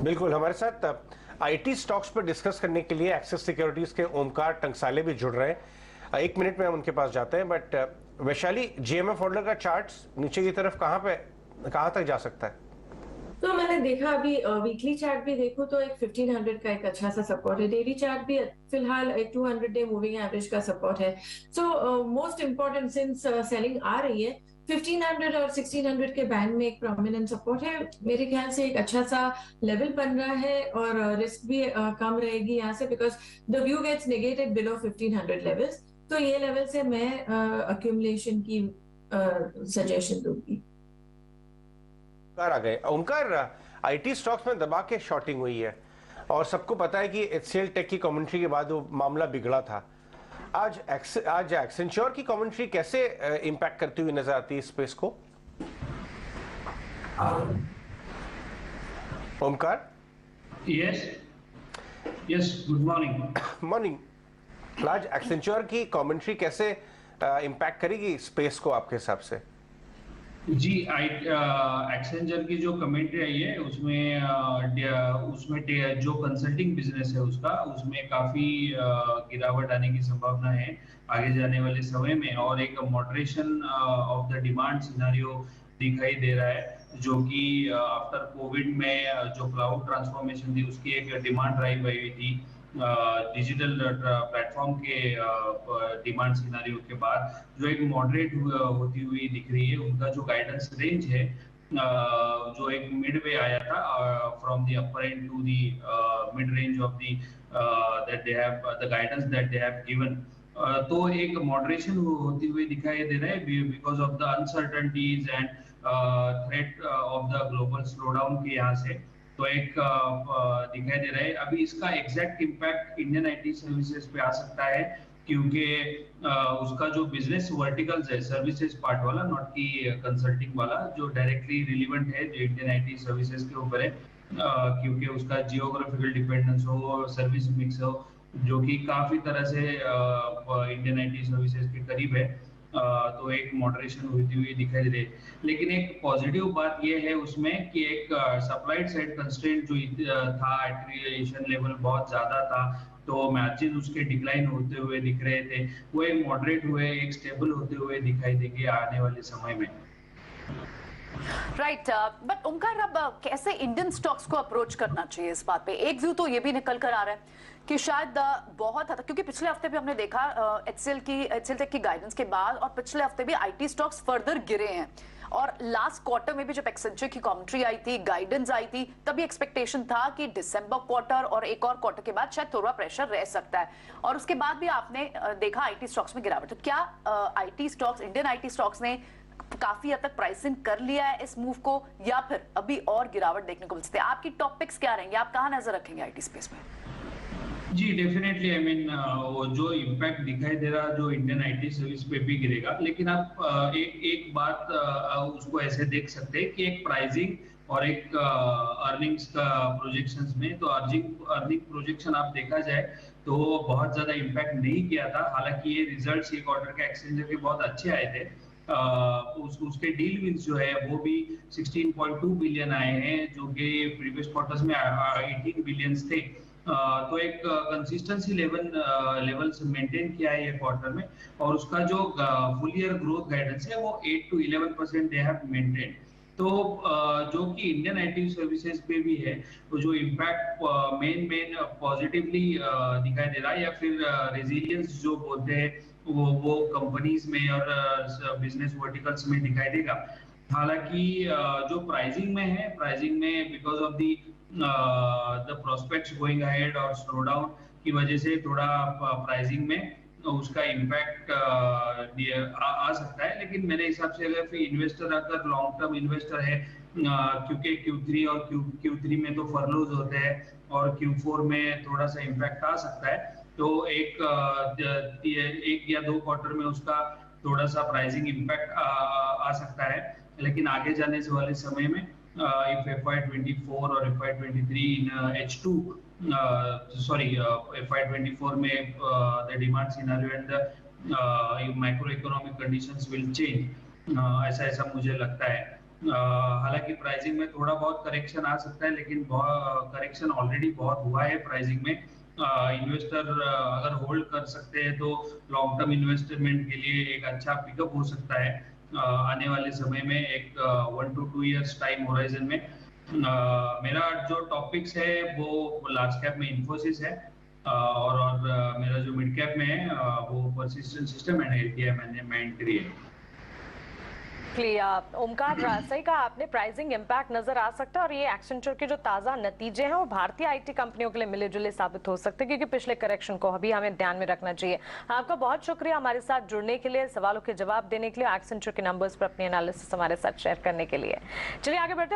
बिल्कुल, हमारे साथ आईटी स्टॉक्स पर डिस्कस करने के लिए एक्सिस सिक्योरिटीज के ओमकार टंकसाले भी जुड़ रहे हैं। 1 मिनट में हम उनके पास जाते हैं, बट वैशाली, जीएमएफ होल्डर का चार्ट्स नीचे की तरफ कहां तक जा सकता है? तो मैंने देखा अभी वीकली चार्ट भी देखो तो एक 1500 का एक अच्छा सा सपोर्ट है। डेली चार्ट भी फिलहाल एक 200 डे मूविंग एवरेज का सपोर्ट है। So most important since selling आ रही है, 1500 और 1600 के बैंड में एक प्रोमिनेंट सपोर्ट है। मेरे ख्याल से एक अच्छा सा लेवल बन रहा है और रिस्क भी कम रहेगी यहाँ से, because the view gets negated below 1500 levels. तो ये लेवल से मैं अक्यूमुलेशन की सजेशन दूंगी। आ गए ओमकार, आईटी स्टॉक्स में दबा के शॉर्टिंग हुई है और सबको पता है कि एचसीएल टेक की कमेंट्री के बाद वो मामला बिगड़ा था। आज एक्सेंचर की कमेंट्री कैसे इंपैक्ट करती हुई नजर आती है स्पेस को? Omkar, yes good morning. Morning. आज एक्सेंचर की कमेंट्री कैसे इंपैक्ट करेगी स्पेस को आपके हिसाब से? जी, एक्सेंचर की जो कमेंट्री आई है उसमें जो कंसल्टिंग बिजनेस है उसमें काफी गिरावट आने की संभावना है आगे जाने वाले समय में, और एक moderation of the demand scenario दिखाई दे रहा है, जो कि आफ्टर कोविड में जो क्लाउड ट्रांसफॉर्मेशन थी उसकी एक डिमांड ड्राइव आई हुई थी डिजिटल प्लेटफॉर्म के डिमांड सिनेरियो के बाद, जो एक मॉडरेट होती हुई दिख रही है। उनका जो गाइडेंस रेंज है जो एक मिड वे आया था from the upper end to the mid range of the that they have the guidance that they have given, तो एक मॉडरेशन होती हुई दिखाई दे रहा है because of the uncertainties and threat of the global slowdown के यहाँ से। तो एक दिखाई दे रहा है। अभी इसका exact impact Indian IT services पे आ सकता है, क्योंकि उसका जो बिजनेस वर्टिकल्स है सर्विसेज पार्ट वाला, नॉट की कंसल्टिंग वाला, जो डायरेक्टली रिलेवेंट है जो इंडियन आईटी सर्विसेज के ऊपर है, क्योंकि उसका जियोग्राफिकल डिपेंडेंस हो, सर्विस मिक्स हो, जो कि काफी तरह से इंडियन आईटी सर्विसेज के करीब है, तो एक मॉडरेशन होती हुई दिखाई दे रही है। लेकिन एक पॉजिटिव बात यह है उसमें कि एक सप्लाई साइड कंस्ट्रेंट जो था, एट्रिएशन लेवल बहुत ज्यादा था, तो मार्जिन उसके डिक्लाइन होते हुए दिख रहे थे, वो एक मॉडरेट हुए, एक स्टेबल होते हुए दिखाई देंगे आने वाले समय में। राइट, बट ओमकार, अब कैसे इंडियन स्टॉक्स को अप्रोच करना चाहिए इस बात पे? एक व्यू तो ये भी निकल कर आ रहा है कि शायद बहुत हद तक, क्योंकि पिछले हफ्ते भी हमने देखा एचसीएल टेक की गाइडेंस के बाद, और पिछले हफ्ते भी आईटी स्टॉक्स फर्दर गिरे हैं, और लास्ट क्वार्टर में भी जब एक्सेंचर की कमेंट्री आई थी, गाइडेंस आई थी, तभी एक्सपेक्टेशन था कि दिसंबर क्वार्टर और एक और क्वार्टर के बाद शायद थोड़ा प्रेशर रह सकता है, और उसके बाद भी आपने देखा आईटी स्टॉक्स में गिरावट। तो क्या IT stocks, Indian IT stocks ने काफी हद तक प्राइसिंग कर लिया है इस मूव को, या फिर अभी और गिरावट देखने को मिल सकती है? आपकी टॉपिक्स क्या रहेंगे, आप कहां नजर रखेंगे आईटी स्पेस में? जी, डेफिनेटली, आई मीन वो जो इम्पैक्ट दिखाई दे रहा जो इंडियन आईटी सर्विस पे भी गिरेगा, लेकिन आप एक बात उसको ऐसे देख सकते हैं कि एक प्राइसिंग और एक अर्निंग्स का प्रोजेक्शंस में, तो अर्निंग प्रोजेक्शन आप देखा जाए तो बहुत ज्यादा इम्पैक्ट नहीं किया था। हालांकि ये रिजल्ट्स एक क्वार्टर के एक्सचेंजर के बहुत अच्छे आए थे। उसके डील विंस जो है वो भी 16.2 बिलियन आए हैं, जो कि प्रीवियस क्वार्टर्स में 18 बिलियन थे। तो एक कंसिस्टेंसी लेवल्स मेंटेन किया है ये क्वार्टर में, और उसका जो फुल ईयर ग्रोथ गाइडेंस है वो 8 to 11% दे हैव मेंटेन। तो जो कि इंडियन आईटी सर्विसेज पे भी है, तो जो इम्पैक्ट मेन पॉजिटिवली दिखाई दे रहा है, या फिर रेजिलियंस जो बोलते हैं वो कंपनीज में और बिजनेस वर्टिकल्स में दिखाई देगा। हालांकि जो प्राइसिंग में है, प्राइसिंग में because of the prospects going ahead और स्लोडाउन की वजह से थोड़ा प्राइसिंग में उसका इम्पैक्ट आ सकता है। लेकिन मेरे हिसाब से अगर इन्वेस्टर अगर लॉन्ग टर्म इन्वेस्टर है, क्योंकि Q3 और Q3 में तो फरलोज होते हैं और Q4 में थोड़ा सा इम्पैक्ट आ सकता है, तो एक या 2 क्वार्टर में उसका थोड़ा सा प्राइसिंग इम्पैक्ट आ सकता है। लेकिन आगे जाने से वाले समय में if FY24 और FY23 in H2 FY24 में the demand scenario and the macroeconomic conditions will change, ऐसा मुझे लगता है। हालांकि प्राइसिंग में थोड़ा बहुत करेक्शन आ सकता है, लेकिन करेक्शन ऑलरेडी बहुत हुआ है प्राइसिंग में। इन्वेस्टर अगर होल्ड कर सकते हैं तो लॉन्ग टर्म इन्वेस्टमेंट के लिए एक अच्छा पिकअप हो सकता है आने वाले समय में, एक 1 to 2 इयर्स टाइम होराइजन में। मेरा जो टॉपिक्स है वो लार्ज कैप में इन्फोसिस है, और मेरा जो मिड कैप में है वो persistent system and LTI management है। ओमकार, सही कहा आपने, प्राइसिंग इंपैक्ट नजर आ सकता है और ये एक्सेंचर के जो ताजा नतीजे हैं वो भारतीय आईटी कंपनियों के लिए मिले जुले साबित हो सकते हैं, क्योंकि पिछले करेक्शन को अभी हमें ध्यान में रखना चाहिए। आपका बहुत शुक्रिया हमारे साथ जुड़ने के लिए, सवालों के जवाब देने के लिए, एक्सेंचर के नंबर्स पर अपनी एनालिसिस हमारे साथ शेयर करने के लिए। चलिए आगे बढ़ते हैं।